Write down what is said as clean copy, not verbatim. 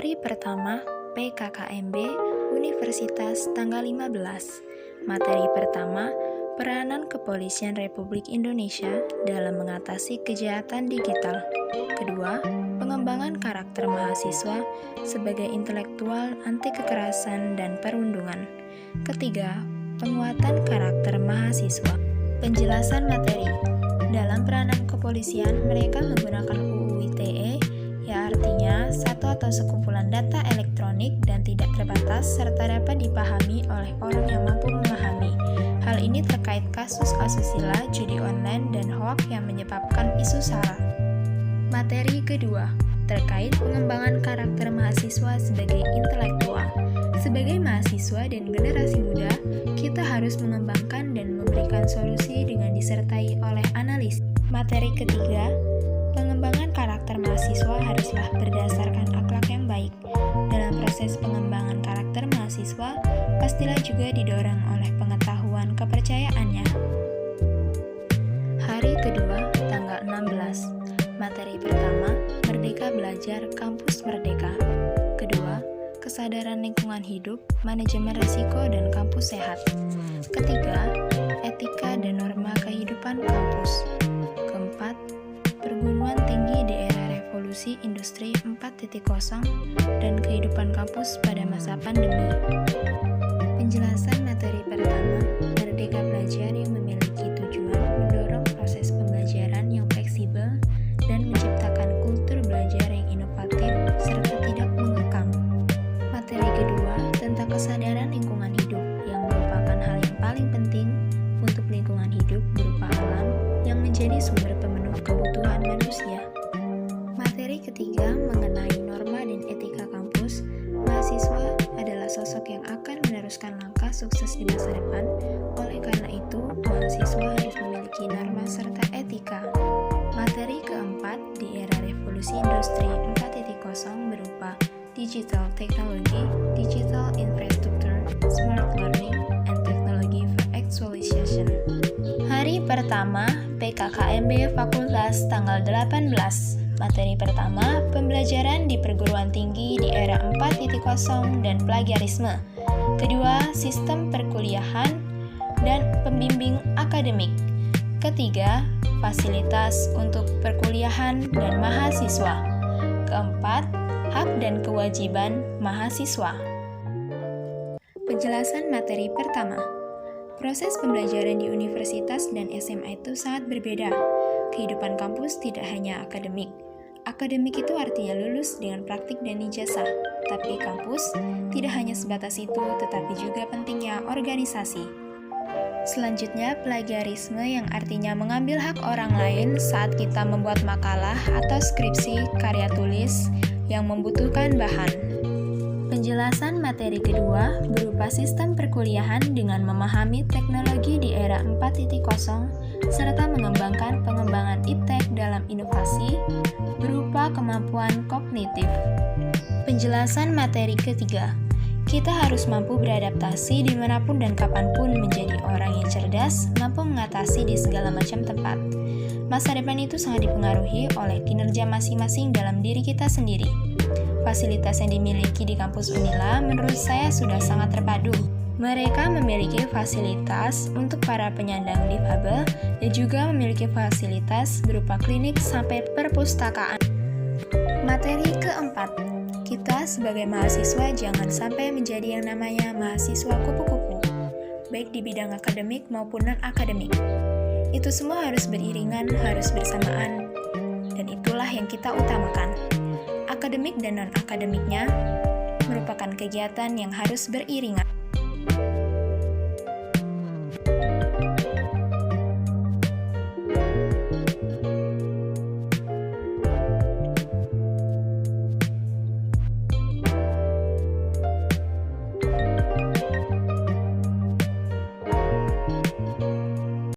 Hari pertama PKKMB Universitas tanggal 15. Materi pertama, peranan Kepolisian Republik Indonesia dalam mengatasi kejahatan digital. Kedua, pengembangan karakter mahasiswa sebagai intelektual anti kekerasan dan perundungan. Ketiga, penguatan karakter mahasiswa. Penjelasan materi. Dalam peranan kepolisian, mereka menggunakan UU ITE, yang artinya satu atau sekumpulan data elektronik dan tidak terbatas serta dapat dipahami oleh orang yang mampu memahami. Hal ini terkait kasus asusila, judi online, dan hoaks yang menyebabkan isu SARA. Materi kedua, terkait pengembangan karakter mahasiswa sebagai intelektual. Sebagai mahasiswa dan generasi muda, kita harus mengembangkan dan memberikan solusi dengan disertai oleh analis. Materi ketiga, pengembangan karakter mahasiswa haruslah berdasarkan akhlak yang baik. Dalam proses pengembangan karakter mahasiswa, pastilah juga didorong oleh pengetahuan kepercayaannya. Hari kedua, tanggal 16. Materi pertama, Merdeka Belajar Kampus Merdeka. Kedua, kesadaran lingkungan hidup, manajemen risiko, dan kampus sehat. Ketiga, etika dan norma kehidupan kampus. Keempat, perguruan tinggi di era revolusi industri 4.0 dan kehidupan kampus pada masa pandemi. Penjelasan materi pertama, Merdeka Belajar yang memiliki tujuan mendorong proses pembelajaran yang fleksibel dan menciptakan kultur belajar yang inovatif serta tidak mengekang. Materi kedua, tentang kesadaran lingkungan hidup yang merupakan hal yang paling penting untuk lingkungan hidup berupa alam yang menjadi sumber pemenuh kebutuhan manusia. Materi ketiga mengenai norma dan etika kampus. Mahasiswa adalah sosok yang akan meneruskan langkah sukses di masa depan. Oleh karena itu, mahasiswa harus memiliki norma serta etika. Materi keempat di era revolusi industri 4.0 berupa digital technology, digital infrastructure, smart learning, and technology for actualization. Hari pertama PKKMB Fakultas tanggal 18. Materi pertama, pembelajaran di perguruan tinggi di era 4.0 dan plagiarisme. Kedua, sistem perkuliahan dan pembimbing akademik. Ketiga, fasilitas untuk perkuliahan dan mahasiswa. Keempat, hak dan kewajiban mahasiswa. Penjelasan materi pertama. Proses pembelajaran di universitas dan SMA itu sangat berbeda. Kehidupan kampus tidak hanya akademik. Akademik itu artinya lulus dengan praktik dan ijazah. Tapi kampus tidak hanya sebatas itu, tetapi juga pentingnya organisasi. Selanjutnya, plagiarisme yang artinya mengambil hak orang lain saat kita membuat makalah atau skripsi karya tulis yang membutuhkan bahan. Penjelasan materi kedua berupa sistem perkuliahan dengan memahami teknologi di era 4.0 serta mengembangkan pengembangan iptek dalam inovasi berupa kemampuan kognitif. Penjelasan materi ketiga, kita harus mampu beradaptasi dimanapun dan kapanpun menjadi orang yang cerdas, mampu mengatasi di segala macam tempat. Masa depan itu sangat dipengaruhi oleh kinerja masing-masing dalam diri kita sendiri. Fasilitas yang dimiliki di kampus Unila menurut saya sudah sangat terpadu. Mereka memiliki fasilitas untuk para penyandang difabel dan juga memiliki fasilitas berupa klinik sampai perpustakaan. Materi keempat, kita sebagai mahasiswa jangan sampai menjadi yang namanya mahasiswa kupu-kupu, baik di bidang akademik maupun non-akademik. Itu semua harus beriringan, harus bersamaan, dan itulah yang kita utamakan. Akademik dan non-akademiknya merupakan kegiatan yang harus beriringan.